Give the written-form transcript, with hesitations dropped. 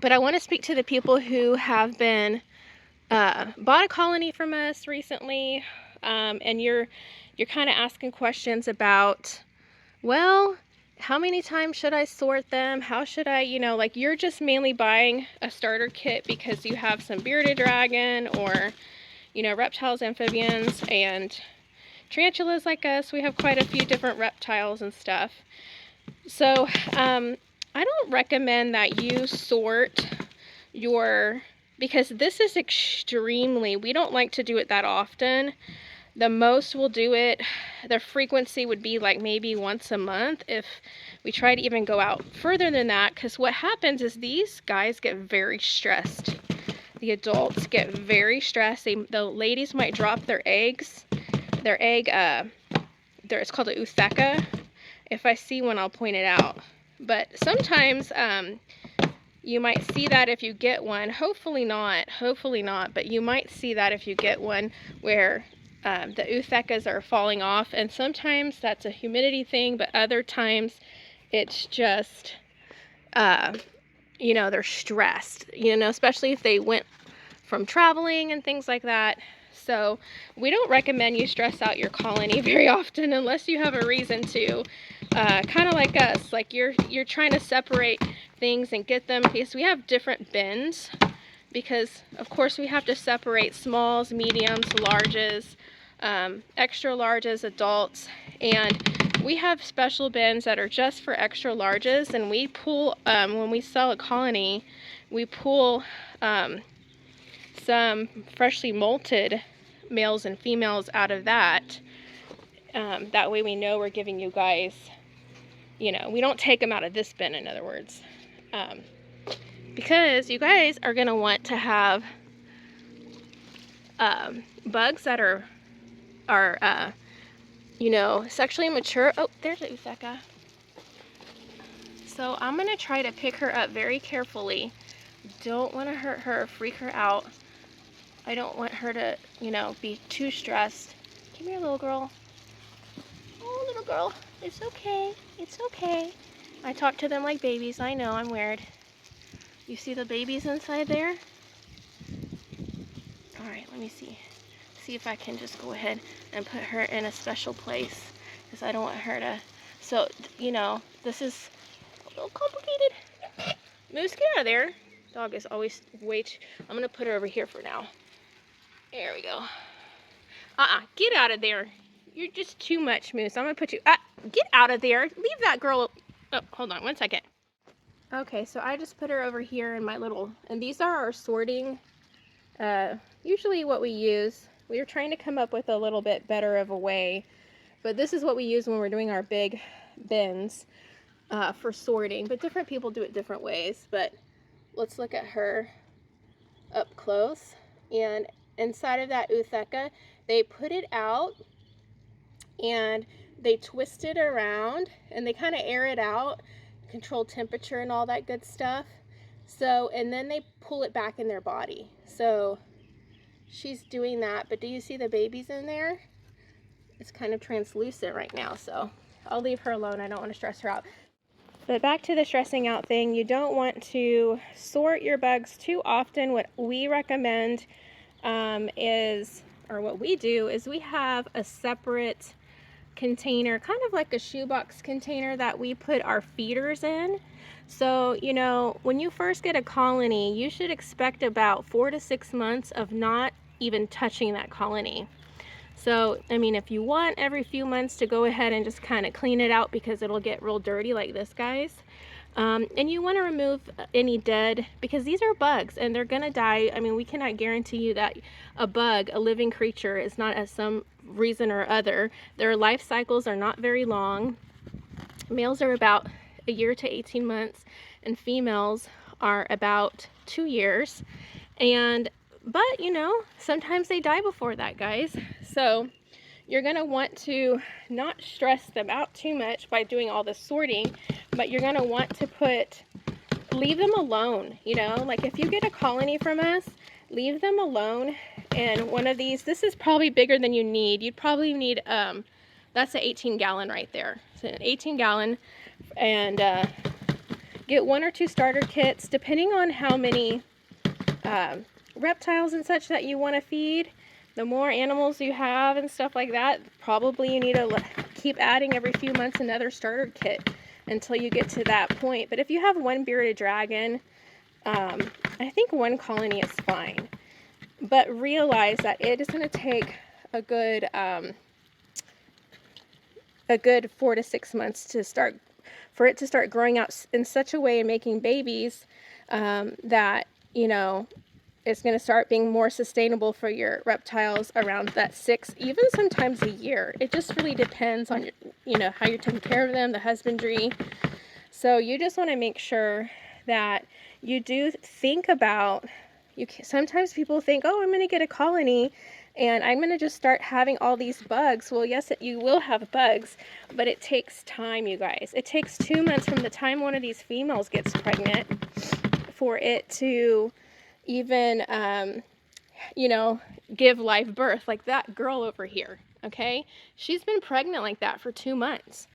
But I want to speak to the people who have been bought a colony from us recently, and you're kind of asking questions about, well, how many times should I sort them? How should I, like you're just mainly buying a starter kit because you have some bearded dragon or, reptiles, amphibians, and tarantulas like us. We have quite a few different reptiles and stuff. So I don't recommend that you sort your, because this is extremely, we don't like to do it that often. The most we'll do it, the frequency would be like maybe once a month if we try to even go out further than that, because what happens is these guys get very stressed. The adults get very stressed. The ladies might drop their eggs. Their egg, it's called a ootheca. If I see one, I'll point it out. But sometimes you might see that if you get one. Hopefully not, but you might see that if you get one where the oothecas are falling off, and sometimes that's a humidity thing, but other times it's just, they're stressed, especially if they went from traveling and things like that. So we don't recommend you stress out your colony very often unless you have a reason to. Kind of like us, like you're trying to separate things and get them, because we have different bins, because of course we have to separate smalls, mediums, larges, extra larges, adults, and we have special bins that are just for extra larges, and we pull, when we sell a colony, we pull some freshly molted males and females out of that. That way we know we're giving you guys, we don't take them out of this bin, in other words, because you guys are going to want to have bugs that are sexually mature. Oh, there's a ootheca. So I'm going to try to pick her up very carefully. Don't want to hurt her, freak her out. I don't want her to, be too stressed. Come here, little girl. Oh, little girl. It's okay. It's okay. I talk to them like babies. I know, I'm weird. You see the babies inside there? Alright, let me see. See if I can just go ahead and put her in a special place, because I don't want her to. So, this is a little complicated. Moose, get out of there. Dog is always I'm going to put her over here for now. There we go. Get out of there. You're just too much, Moose. I'm going to put you, get out of there. Leave that girl. Oh, hold on one second. Okay, so I just put her over here in my little, and these are our sorting, usually what we use. We were trying to come up with a little bit better of a way, but this is what we use when we're doing our big bins for sorting, but different people do it different ways. But let's look at her up close, and inside of that ootheca, they put it out and they twist it around and they kind of air it out, control temperature and all that good stuff. So, and then they pull it back in their body. So she's doing that, but do you see the babies in there? It's kind of translucent right now, so I'll leave her alone. I don't want to stress her out. But back to the stressing out thing, you don't want to sort your bugs too often. What we recommend what we do is we have a separate container, kind of like a shoebox container, that we put our feeders in. So, when you first get a colony, you should expect about 4 to 6 months of not even touching that colony. So, if you want every few months to go ahead and just kind of clean it out, because it'll get real dirty like this, guys. And you want to remove any dead, because these are bugs and they're going to die. We cannot guarantee you that a bug, a living creature, is not, as some reason or other. Their life cycles are not very long. Males are about a year to 18 months and females are about 2 years. But sometimes they die before that, guys. So you're going to want to not stress them out too much by doing all this sorting, but you're going to want to leave them alone. Like if you get a colony from us, leave them alone. And one of these, this is probably bigger than you need. You'd probably need, that's an 18-gallon right there. So an 18-gallon, and get 1 or 2 starter kits, depending on how many reptiles and such that you want to feed. The more animals you have and stuff like that, probably you need to keep adding every few months another starter kit until you get to that point. But if you have 1 bearded dragon, I think 1 colony is fine. But realize that it is going to take a good 4 to 6 months for it to start growing out in such a way and making babies that, you know, it's going to start being more sustainable for your reptiles around that 6, even sometimes a year. It just really depends on, you know, how you're taking care of them, the husbandry. So you just want to make sure that you do think about, sometimes people think, oh, I'm going to get a colony and I'm going to just start having all these bugs. Well, yes, you will have bugs, but it takes time, you guys. It takes 2 months from the time one of these females gets pregnant for it to even, you know, give live birth, like that girl over here, okay? She's been pregnant like that for 2 months.